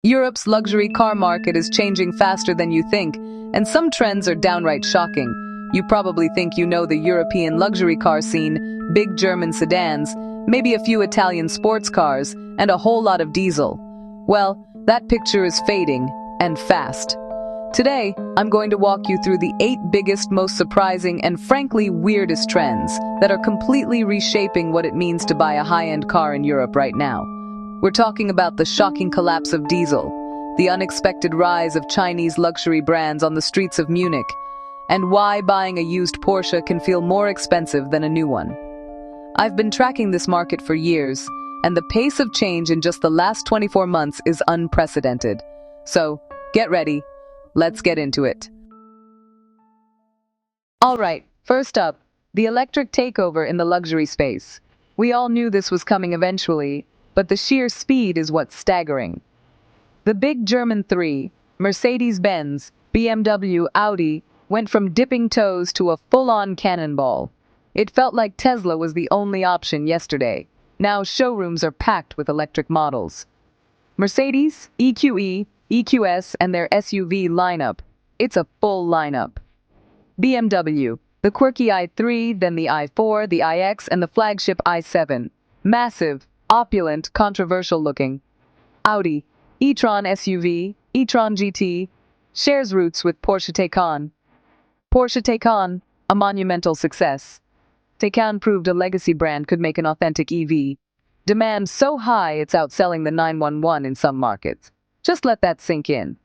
Europe's luxury car market is changing faster than you think, and some trends are downright shocking. You probably think you know the European luxury car scene, big German sedans, maybe a few Italian sports cars, and a whole lot of diesel. Well, that picture is fading, and fast. Today, I'm going to walk you through the 8 biggest, most surprising, and frankly weirdest trends that are completely reshaping what it means to buy a high-end car in Europe right now. We're talking about the shocking collapse of diesel, the unexpected rise of Chinese luxury brands on the streets of Munich, and why buying a used Porsche can feel more expensive than a new one. I've been tracking this market for years, and the pace of change in just the last 24 months is unprecedented. So, get ready. Let's get into it. Alright, first up, the electric takeover in the luxury space. We all knew this was coming eventually, but the sheer speed is what's staggering. The big German three, Mercedes Benz, BMW, Audi, went from dipping toes to a full-on cannonball. It felt like Tesla was the only option yesterday. Now showrooms are packed with electric models. Mercedes, EQE, EQS, and their SUV lineup. It's a full lineup. BMW, the quirky i3, then the i4, the iX, and the flagship i7. Massive, opulent, controversial looking. Audi, e-tron SUV, e-tron GT, shares roots with Porsche Taycan. Porsche Taycan, a monumental success. Taycan proved a legacy brand could make an authentic EV. Demand so high it's outselling the 911 in some markets. Just let that sink in.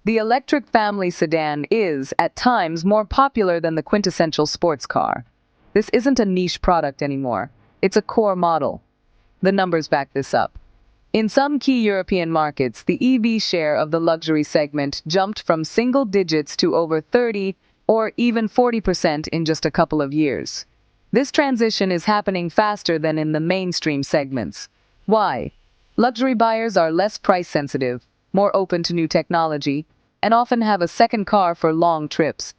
The electric family sedan is, at times, more popular than the quintessential sports car. This isn't a niche product anymore. It's a core model. The numbers back this up. In some key European markets, the EV share of the luxury segment jumped from single digits to over 30 or even 40% in just a couple of years. This transition is happening faster than in the mainstream segments. Why? Luxury buyers are less price sensitive, more open to new technology, and often have a second car for long trips.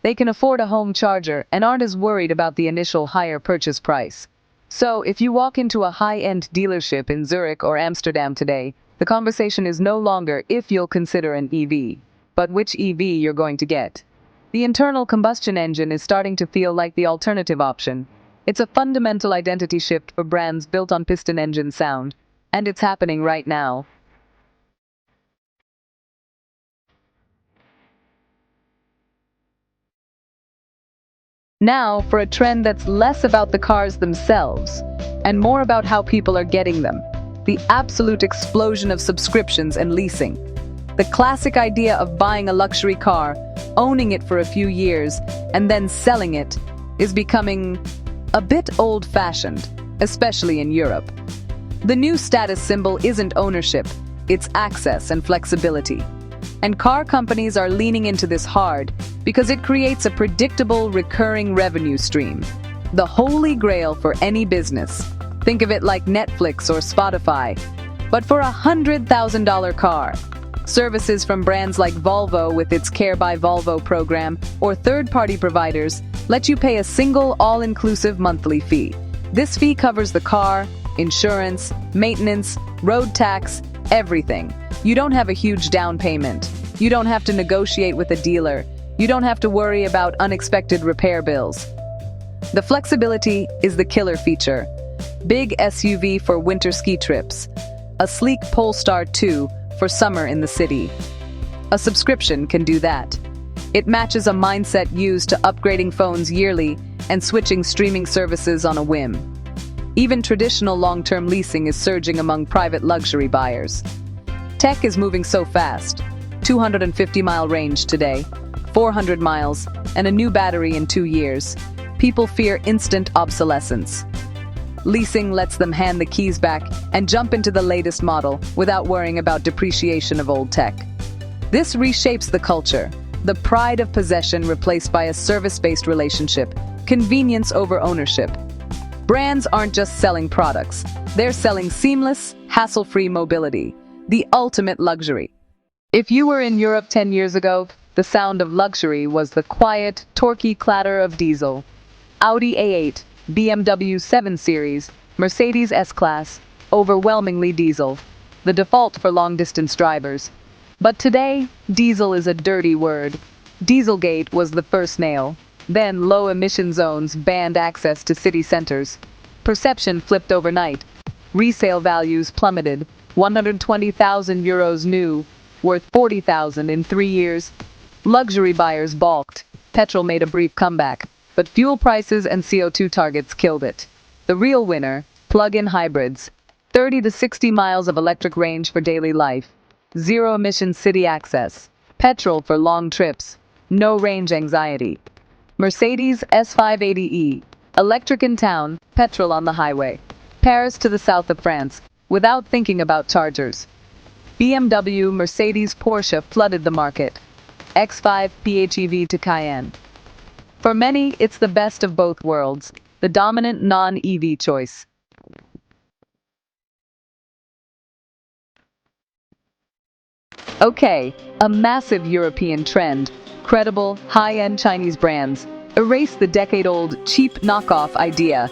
They can afford a home charger and aren't as worried about the initial higher purchase price. So, if you walk into a high-end dealership in Zurich or Amsterdam today, the conversation is no longer if you'll consider an EV, but which EV you're going to get. The internal combustion engine is starting to feel like the alternative option. It's a fundamental identity shift for brands built on piston engine sound, and it's happening right now. Now, for a trend that's less about the cars themselves, and more about how people are getting them. The absolute explosion of subscriptions and leasing. The classic idea of buying a luxury car, owning it for a few years, and then selling it, is becoming a bit old-fashioned, especially in Europe. The new status symbol isn't ownership, it's access and flexibility. And car companies are leaning into this hard because it creates a predictable, recurring revenue stream. The holy grail for any business. Think of it like Netflix or Spotify, but for $100,000 car. Services from brands like Volvo with its Care by Volvo program or third-party providers let you pay a single all-inclusive monthly fee. This fee covers the car, insurance, maintenance, road tax, everything. You don't have a huge down payment. You don't have to negotiate with a dealer. You don't have to worry about unexpected repair bills. The flexibility is the killer feature. Big SUV for winter ski trips. A sleek Polestar 2 for summer in the city. A subscription can do that. It matches a mindset used to upgrading phones yearly and switching streaming services on a whim. Even traditional long-term leasing is surging among private luxury buyers. Tech is moving so fast. 250-mile range today, 400 miles, and a new battery in 2 years. People fear instant obsolescence. Leasing lets them hand the keys back and jump into the latest model without worrying about depreciation of old tech. This reshapes the culture. The pride of possession replaced by a service-based relationship. Convenience over ownership. Brands aren't just selling products. They're selling seamless, hassle-free mobility. The ultimate luxury. If you were in Europe 10 years ago, the sound of luxury was the quiet, torquey clatter of diesel. Audi A8, BMW 7 Series, Mercedes S-Class, overwhelmingly diesel. the default for long-distance drivers. But today, diesel is a dirty word. Dieselgate was the first nail. Then low-emission zones banned access to city centers. Perception flipped overnight. Resale values plummeted. 120,000 euros new, worth 40,000 in 3 years. Luxury buyers balked. Petrol made a brief comeback, but fuel prices and CO2 targets killed it. The real winner, plug-in hybrids. 30 to 60 miles of electric range for daily life. Zero-emission city access. Petrol for long trips. No range anxiety. Mercedes S580e. Electric in town, petrol on the highway. Paris to the south of France, without thinking about chargers. BMW, Mercedes, Porsche flooded the market. X5 PHEV to Cayenne. For many, it's the best of both worlds, the dominant non-EV choice. Okay, a massive European trend. Credible, high-end Chinese brands erase the decade-old cheap knockoff idea.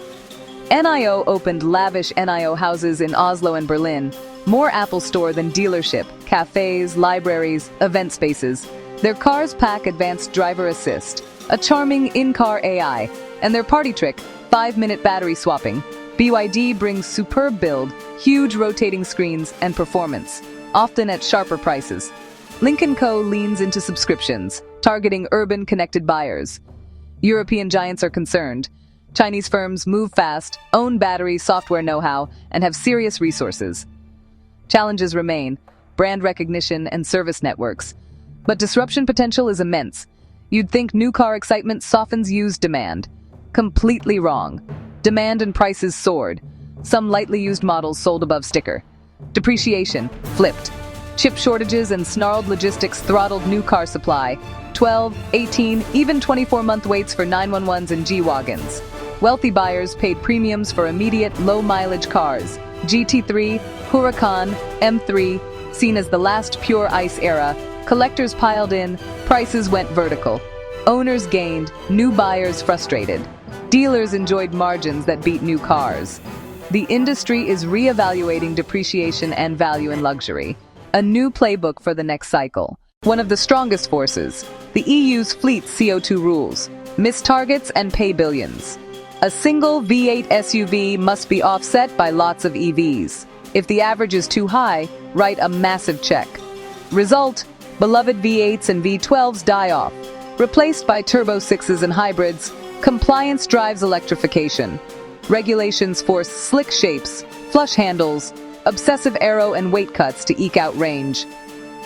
NIO opened lavish NIO houses in Oslo and Berlin. More Apple Store than dealership, cafes, libraries, event spaces. Their cars pack advanced driver assist, a charming in-car AI, and their party trick, 5-minute battery swapping. BYD brings superb build, huge rotating screens, and performance, often at sharper prices. Lynk & Co. leans into subscriptions, targeting urban connected buyers. European giants are concerned. Chinese firms move fast, own battery software know-how, and have serious resources. Challenges remain, brand recognition and service networks. But disruption potential is immense. You'd think new car excitement softens used demand. Completely wrong. Demand and prices soared. Some lightly used models sold above sticker. Depreciation flipped. Chip shortages and snarled logistics throttled new car supply. 12, 18, even 24-month waits for 911s and G-Wagons. Wealthy buyers paid premiums for immediate, low-mileage cars. GT3, Huracan, M3, seen as the last pure ICE era. Collectors piled in, prices went vertical. Owners gained, new buyers frustrated. Dealers enjoyed margins that beat new cars. The industry is re-evaluating depreciation and value in luxury. A new playbook for the next cycle. One of the strongest forces, the EU's fleet CO2 rules. Miss targets and pay billions. A single V8 SUV must be offset by lots of EVs. If the average is too high, write a massive check. Result, beloved V8s and V12s die off. Replaced by Turbo 6s and hybrids, compliance drives electrification. Regulations force slick shapes, flush handles, obsessive aero and weight cuts to eke out range.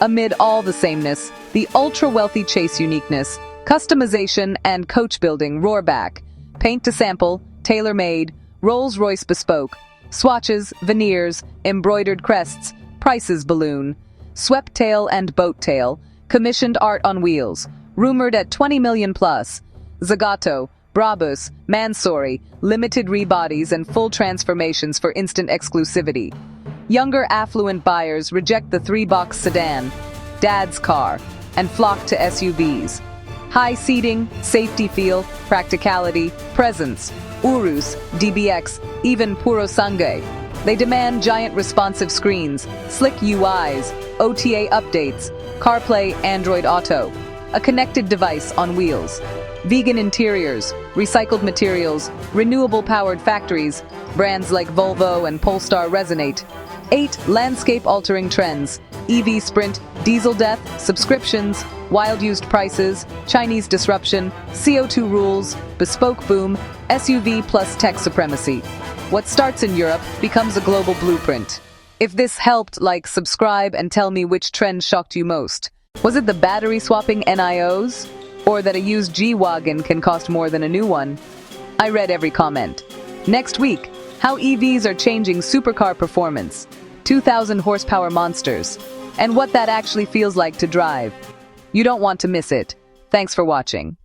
Amid all the sameness, the ultra-wealthy chase uniqueness, customization and coach building roar back. Paint to sample, tailor-made, Rolls-Royce Bespoke, swatches, veneers, embroidered crests, prices balloon, swept tail and boat tail, commissioned art on wheels, rumored at 20 million plus, Zagato, Brabus, Mansory, limited rebodies and full transformations for instant exclusivity. Younger affluent buyers reject the 3-box sedan, dad's car, and flock to SUVs. High seating, safety feel, practicality, presence, Urus, DBX, even Puro Sangue. They demand giant responsive screens, slick UIs, OTA updates, CarPlay, Android Auto, a connected device on wheels, vegan interiors, recycled materials, renewable-powered factories, brands like Volvo and Polestar resonate. 8 landscape-altering trends, EV sprint, diesel death, subscriptions, wild used prices, Chinese disruption, CO2 rules, bespoke boom, SUV plus tech supremacy. What starts in Europe becomes a global blueprint. If this helped, like, subscribe, and tell me which trend shocked you most. Was it the battery swapping NIOs? Or that a used G-Wagon can cost more than a new one? I read every comment. Next week, how EVs are changing supercar performance, 2,000 horsepower monsters, and what that actually feels like to drive. You don't want to miss it. Thanks for watching.